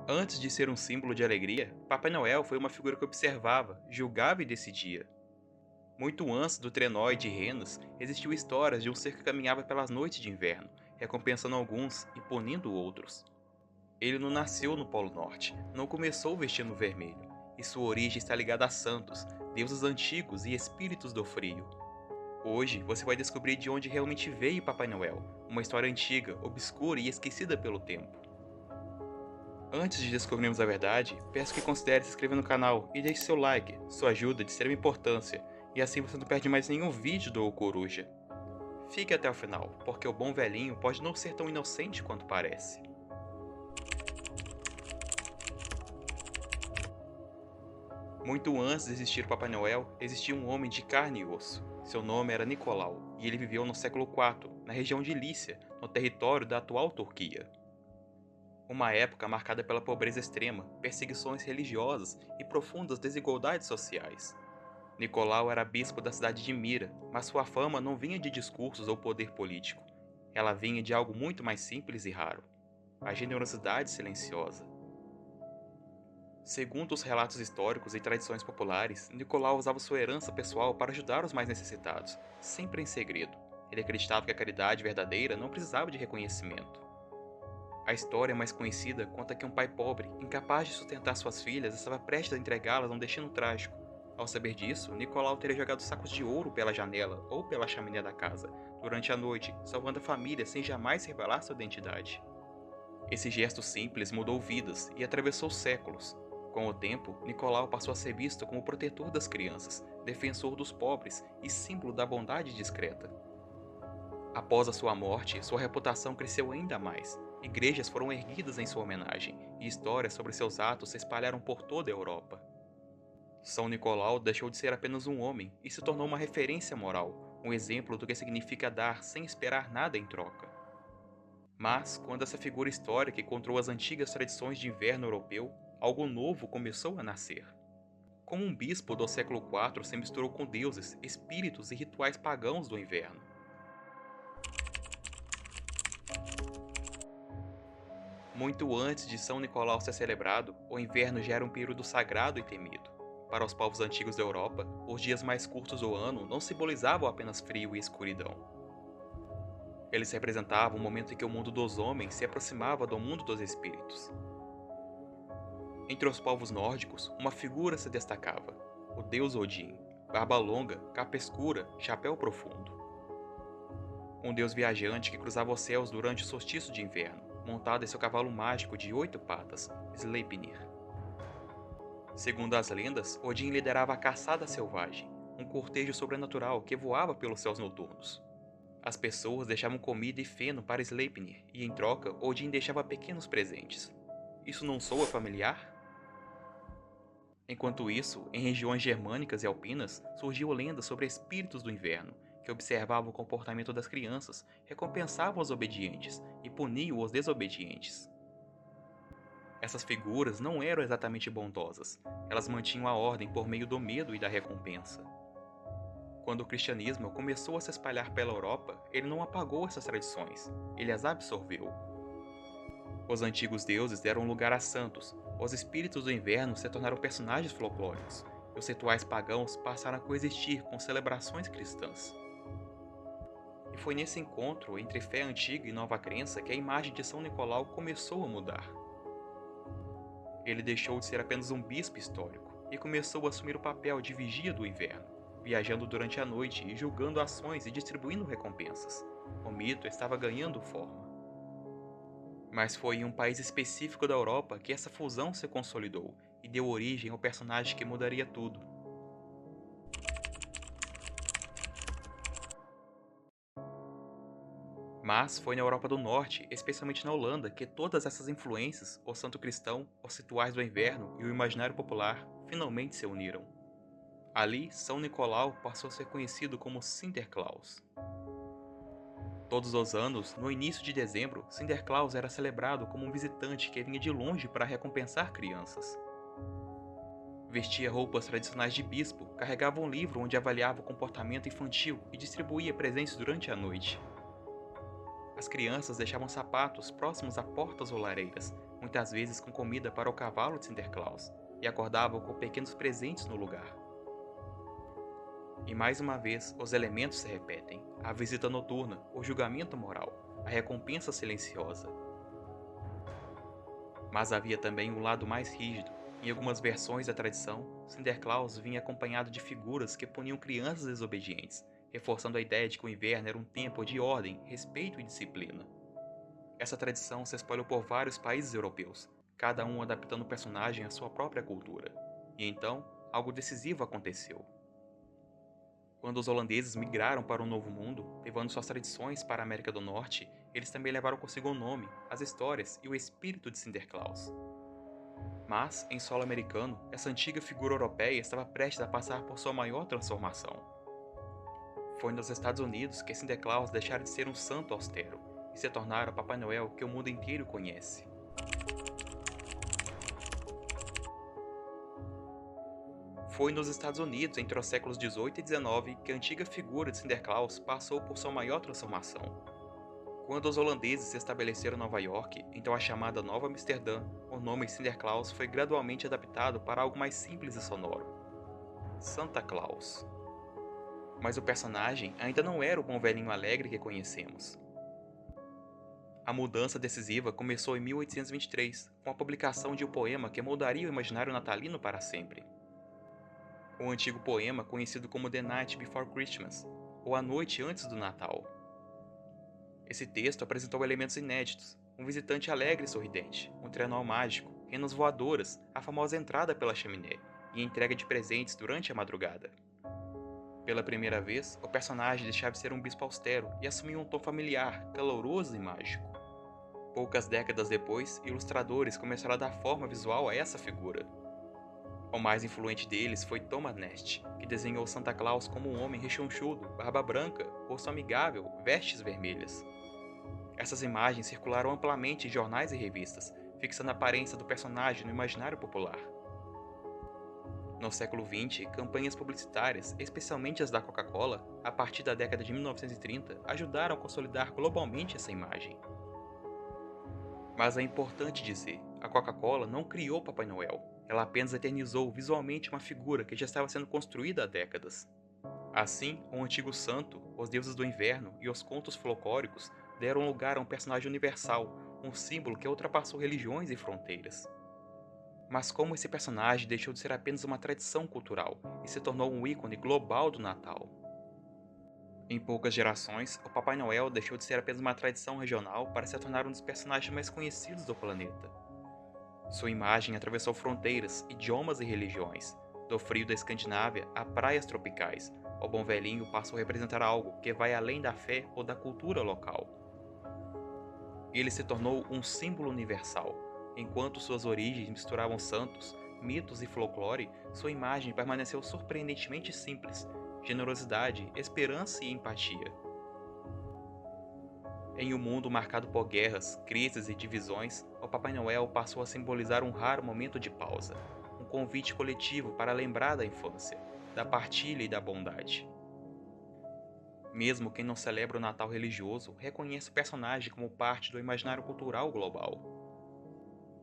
Antes de ser um símbolo de alegria, Papai Noel foi uma figura que observava, julgava e decidia. Muito antes do trenó e de renos, existiu histórias de um ser que caminhava pelas noites de inverno, recompensando alguns e punindo outros. Ele não nasceu no Polo Norte, não começou vestindo vermelho, e sua origem está ligada a santos, deuses antigos e espíritos do frio. Hoje você vai descobrir de onde realmente veio Papai Noel, uma história antiga, obscura e esquecida pelo tempo. Antes de descobrirmos a verdade, peço que considere se inscrever no canal e deixe seu like, sua ajuda é de extrema importância, e assim você não perde mais nenhum vídeo do Coruja. Fique até o final, porque o bom velhinho pode não ser tão inocente quanto parece. Muito antes de existir o Papai Noel, existia um homem de carne e osso. Seu nome era Nicolau, e ele viveu no século IV, na região de Lícia, no território da atual Turquia. Uma época marcada pela pobreza extrema, perseguições religiosas e profundas desigualdades sociais. Nicolau era bispo da cidade de Mira, mas sua fama não vinha de discursos ou poder político. Ela vinha de algo muito mais simples e raro: a generosidade silenciosa. Segundo os relatos históricos e tradições populares, Nicolau usava sua herança pessoal para ajudar os mais necessitados, sempre em segredo. Ele acreditava que a caridade verdadeira não precisava de reconhecimento. A história mais conhecida conta que um pai pobre, incapaz de sustentar suas filhas, estava prestes a entregá-las a um destino trágico. Ao saber disso, Nicolau teria jogado sacos de ouro pela janela ou pela chaminé da casa, durante a noite, salvando a família sem jamais revelar sua identidade. Esse gesto simples mudou vidas e atravessou séculos. Com o tempo, Nicolau passou a ser visto como protetor das crianças, defensor dos pobres e símbolo da bondade discreta. Após a sua morte, sua reputação cresceu ainda mais. Igrejas foram erguidas em sua homenagem, e histórias sobre seus atos se espalharam por toda a Europa. São Nicolau deixou de ser apenas um homem e se tornou uma referência moral, um exemplo do que significa dar sem esperar nada em troca. Mas, quando essa figura histórica encontrou as antigas tradições de inverno europeu, algo novo começou a nascer. Como um bispo do século IV se misturou com deuses, espíritos e rituais pagãos do inverno. Muito antes de São Nicolau ser celebrado, o inverno já era um período sagrado e temido. Para os povos antigos da Europa, os dias mais curtos do ano não simbolizavam apenas frio e escuridão. Eles representavam o momento em que o mundo dos homens se aproximava do mundo dos espíritos. Entre os povos nórdicos, uma figura se destacava: o deus Odin, barba longa, capa escura, chapéu profundo. Um deus viajante que cruzava os céus durante o solstício de inverno, montado em seu cavalo mágico de 8 patas, Sleipnir. Segundo as lendas, Odin liderava a caçada selvagem, um cortejo sobrenatural que voava pelos céus noturnos. As pessoas deixavam comida e feno para Sleipnir, e em troca, Odin deixava pequenos presentes. Isso não soa familiar? Enquanto isso, em regiões germânicas e alpinas, surgiu lendas sobre espíritos do inverno, que observavam o comportamento das crianças, recompensavam os obedientes e puniam os desobedientes. Essas figuras não eram exatamente bondosas, elas mantinham a ordem por meio do medo e da recompensa. Quando o cristianismo começou a se espalhar pela Europa, ele não apagou essas tradições, ele as absorveu. Os antigos deuses deram lugar a santos, os espíritos do inverno se tornaram personagens folclóricos, e os rituais pagãos passaram a coexistir com celebrações cristãs. E foi nesse encontro entre fé antiga e nova crença que a imagem de São Nicolau começou a mudar. Ele deixou de ser apenas um bispo histórico e começou a assumir o papel de vigia do inverno, viajando durante a noite e julgando ações e distribuindo recompensas. O mito estava ganhando forma. Mas foi em um país específico da Europa que essa fusão se consolidou e deu origem ao personagem que mudaria tudo. Mas foi na Europa do Norte, especialmente na Holanda, que todas essas influências, o santo cristão, os rituais do inverno e o imaginário popular, finalmente se uniram. Ali, São Nicolau passou a ser conhecido como Sinterklaas. Todos os anos, no início de dezembro, Sinterklaas era celebrado como um visitante que vinha de longe para recompensar crianças. Vestia roupas tradicionais de bispo, carregava um livro onde avaliava o comportamento infantil e distribuía presentes durante a noite. As crianças deixavam sapatos próximos a portas ou lareiras, um muitas vezes com comida para o cavalo de Sinterklaas, e acordavam com pequenos presentes no lugar. E mais uma vez, os elementos se repetem: a visita noturna, o julgamento moral, a recompensa silenciosa. Mas havia também um lado mais rígido. Em algumas versões da tradição, Sinterklaas vinha acompanhado de figuras que puniam crianças desobedientes, reforçando a ideia de que o inverno era um tempo de ordem, respeito e disciplina. Essa tradição se espalhou por vários países europeus, cada um adaptando o personagem à sua própria cultura. E então, algo decisivo aconteceu. Quando os holandeses migraram para um novo mundo, levando suas tradições para a América do Norte, eles também levaram consigo o nome, as histórias e o espírito de Sinterklaas. Mas, em solo americano, essa antiga figura europeia estava prestes a passar por sua maior transformação. Foi nos Estados Unidos que Sinterklaas deixara de ser um santo austero e se tornara o Papai Noel que o mundo inteiro conhece. Foi nos Estados Unidos, entre os séculos 18 e 19, que a antiga figura de Sinterklaas passou por sua maior transformação. Quando os holandeses se estabeleceram em Nova York, então a chamada Nova Amsterdã, o nome Sinterklaas foi gradualmente adaptado para algo mais simples e sonoro: Santa Claus. Mas o personagem ainda não era o bom velhinho alegre que conhecemos. A mudança decisiva começou em 1823, com a publicação de um poema que moldaria o imaginário natalino para sempre. O antigo poema conhecido como The Night Before Christmas, ou A Noite Antes do Natal. Esse texto apresentou elementos inéditos: um visitante alegre e sorridente, um trenó mágico, renas voadoras, a famosa entrada pela chaminé e a entrega de presentes durante a madrugada. Pela primeira vez, o personagem deixava de ser um bispo austero e assumia um tom familiar, caloroso e mágico. Poucas décadas depois, ilustradores começaram a dar forma visual a essa figura. O mais influente deles foi Thomas Nast, que desenhou Santa Claus como um homem rechonchudo, barba branca, rosto amigável, vestes vermelhas. Essas imagens circularam amplamente em jornais e revistas, fixando a aparência do personagem no imaginário popular. No século XX, campanhas publicitárias, especialmente as da Coca-Cola, a partir da década de 1930, ajudaram a consolidar globalmente essa imagem. Mas é importante dizer, a Coca-Cola não criou Papai Noel, ela apenas eternizou visualmente uma figura que já estava sendo construída há décadas. Assim, o antigo santo, os deuses do inverno e os contos folclóricos deram lugar a um personagem universal, um símbolo que ultrapassou religiões e fronteiras. Mas como esse personagem deixou de ser apenas uma tradição cultural e se tornou um ícone global do Natal? Em poucas gerações, o Papai Noel deixou de ser apenas uma tradição regional para se tornar um dos personagens mais conhecidos do planeta. Sua imagem atravessou fronteiras, idiomas e religiões. Do frio da Escandinávia a praias tropicais, o bom velhinho passou a representar algo que vai além da fé ou da cultura local. Ele se tornou um símbolo universal. Enquanto suas origens misturavam santos, mitos e folclore, sua imagem permaneceu surpreendentemente simples: generosidade, esperança e empatia. Em um mundo marcado por guerras, crises e divisões, o Papai Noel passou a simbolizar um raro momento de pausa, um convite coletivo para lembrar da infância, da partilha e da bondade. Mesmo quem não celebra o Natal religioso reconhece o personagem como parte do imaginário cultural global.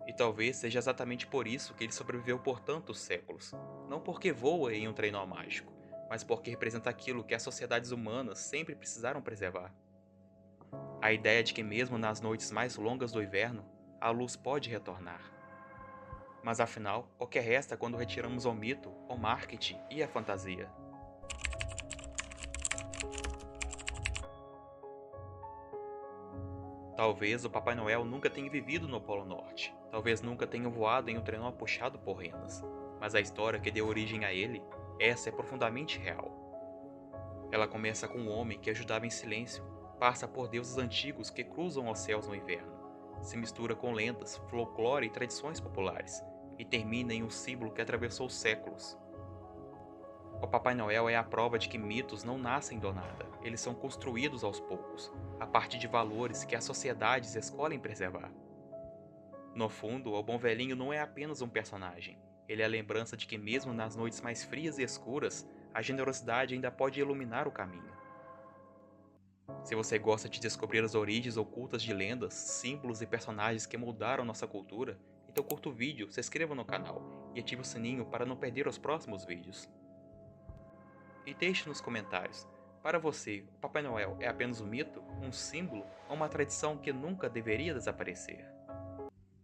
E talvez seja exatamente por isso que ele sobreviveu por tantos séculos, não porque voa em um trenó mágico, mas porque representa aquilo que as sociedades humanas sempre precisaram preservar: a ideia de que mesmo nas noites mais longas do inverno, a luz pode retornar. Mas afinal, o que resta quando retiramos o mito, o marketing e a fantasia? Talvez o Papai Noel nunca tenha vivido no Polo Norte, talvez nunca tenha voado em um trenó puxado por renas, mas a história que deu origem a ele, essa é profundamente real. Ela começa com um homem que ajudava em silêncio, passa por deuses antigos que cruzam os céus no inverno, se mistura com lendas, folclore e tradições populares, e termina em um símbolo que atravessou séculos. O Papai Noel é a prova de que mitos não nascem do nada, eles são construídos aos poucos, a partir de valores que as sociedades escolhem preservar. No fundo, o Bom Velhinho não é apenas um personagem, ele é a lembrança de que mesmo nas noites mais frias e escuras, a generosidade ainda pode iluminar o caminho. Se você gosta de descobrir as origens ocultas de lendas, símbolos e personagens que moldaram nossa cultura, então curta o vídeo, se inscreva no canal e ative o sininho para não perder os próximos vídeos. E deixe nos comentários, para você, o Papai Noel é apenas um mito, um símbolo ou uma tradição que nunca deveria desaparecer?